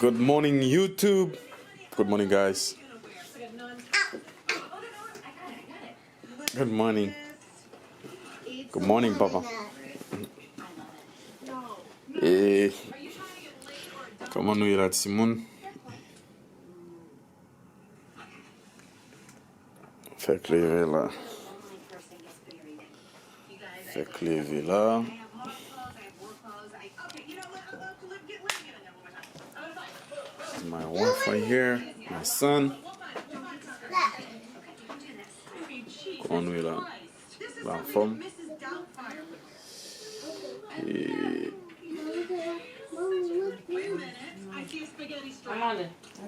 Good morning, YouTube. Good morning, guys. Good morning. Good morning, Papa. Et comment nous y là, Simone? Fait lever là. Fait lever là. My wife right here, my son. Comment nous y là? La femme. Et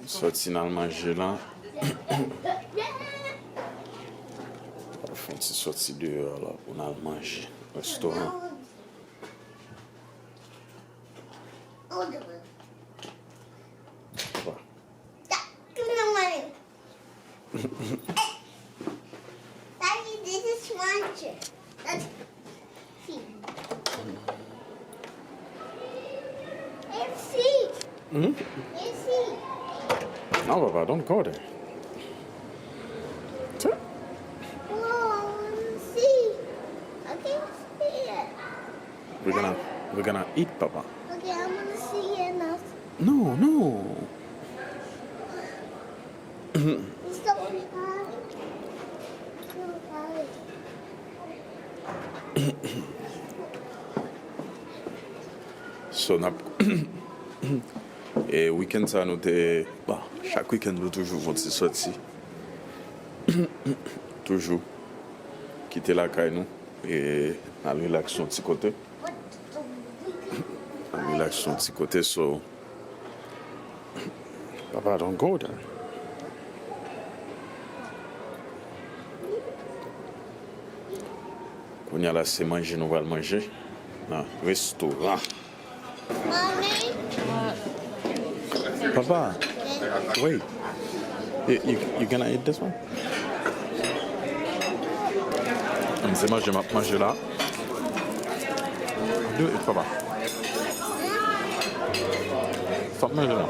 sorti dans le manger là. On fait sorti dehors là pour aller manger au restaurant. Daddy, this is lunch. Let's see. Let's see. Hmm? Let's see. No, Papa, don't go there. Sure. Oh, let's see. I can't see it. We're gonna eat, Papa. Okay, I'm gonna see it now. No. It's so hard. So hard. So, et week-end ça nous était chaque week-end nous toujours vont sorti. Toujours quitter la caille nous et aller relaxer son petit côté. Aller relaxer son petit côté, so Papa, don't go there. Quand il y a là, c'est manger, nous allons manger. Non, restaurant. Mommy? Papa, wait. You gonna eat this one? C'est moi, je vais manger là. Do it, Papa. Stop manger là.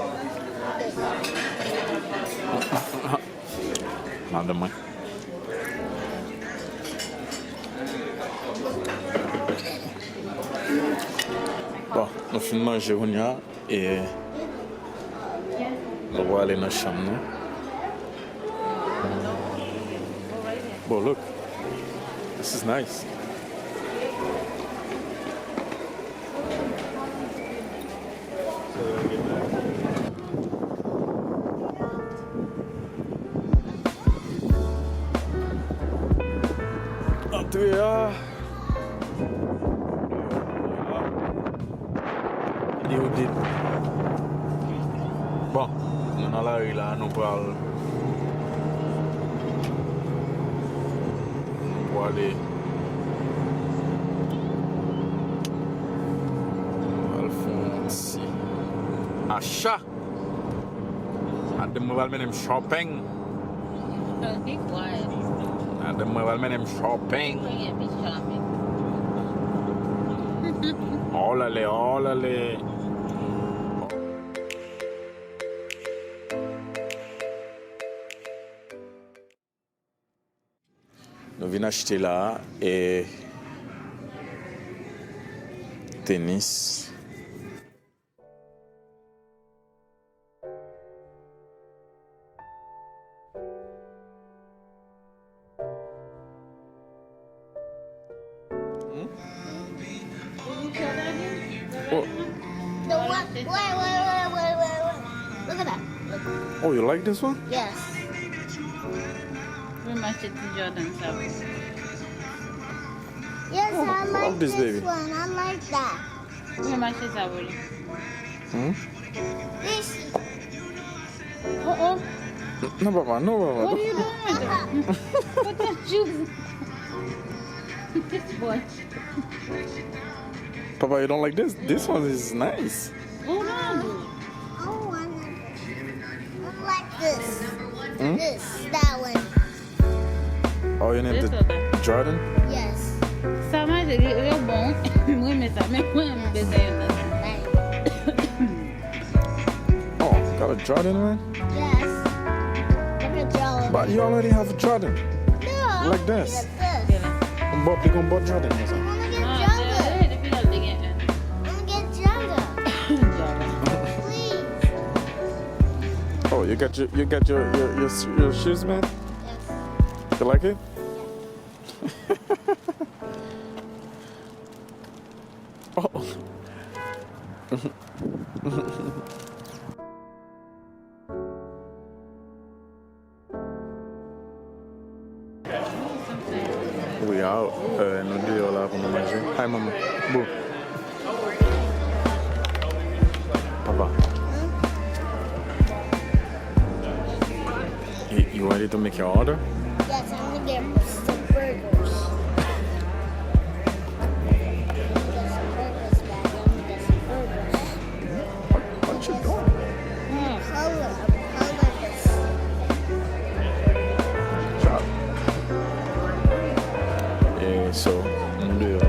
Non, de moi. Bon, nous finissons de manger et on va aller dans la chambre. Bon, look. This is nice. Bon, nous dans la rue là, nous parlons. Nous pour aller. On va le faire ici. Achat! Adam will make shopping. Be quiet. Adam will make shopping. Yeah, be shopping. All allez. Nous venons acheter là et tennis. Oh, The one. Wait. Look at that. Look. oh, you like this one? Yes. We must it to Jordan, so. Yes, Oh, I I like love this baby. one. I like that. We must it to This. Oh. No, Papa, no, Papa. What are you doing with it? Put the shoes. This boy. Papa, you don't like this? This one is nice. Hold on. Oh, I like this. Hmm? This. That one. Oh, you named This it one. Jordan? Yes. Ça m'a dit, il est bon. Oui, mais ça m'a besoin de Oh, Got a Jordan, man? Yes. Like a jello. But you already have a Jordan. No. Like this. Like this. Bob, you gonna buy Jordan, I masa? wanna get Ah, jello. Depuis là, le gain. I wanna get jello. Please. Oh, you got your shoes, man? Yes. You like it? Oh. We out. Nous deux là pour nous manger. Hi, maman. Boo. Papa. You ready to make your order? Yes, I'm gonna get some burgers. Get some burgers, Daddy. I'm gonna get some burgers. What you doing? Color this. Chop. So, nous deux là,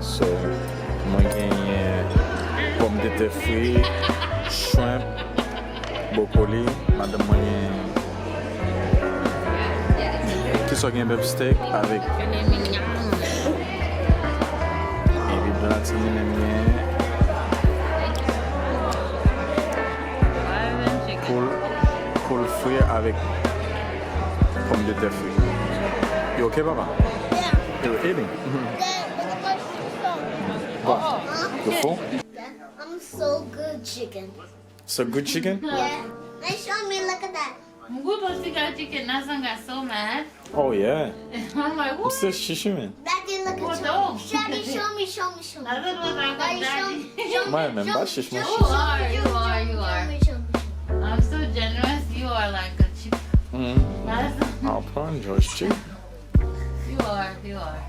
So, mwen genye pomme de terre fri, shrimp, brocoli, madame mwen ki so gen beef steak avek ebi blatini men mwen koul fri avek pomme de terre fri. You okay, papa? Yeah. You're eating? Dad, look at my phone. You full? Dad, I'm so good chicken. So good chicken? Yeah. They show me, look at that. Good was the guy chicken. Nasan got so mad. Oh yeah. I'm like, I'm what? still shishiming. Daddy, look What at dog? you. Daddy, show me. Nasan was like, Daddy, show me. Show me. Ouais, même pas shish You moi. are, you are, you are. Show me. I'm so generous. You are like a chip. Mm. Nasan. I'll prendre George too. You are, you are.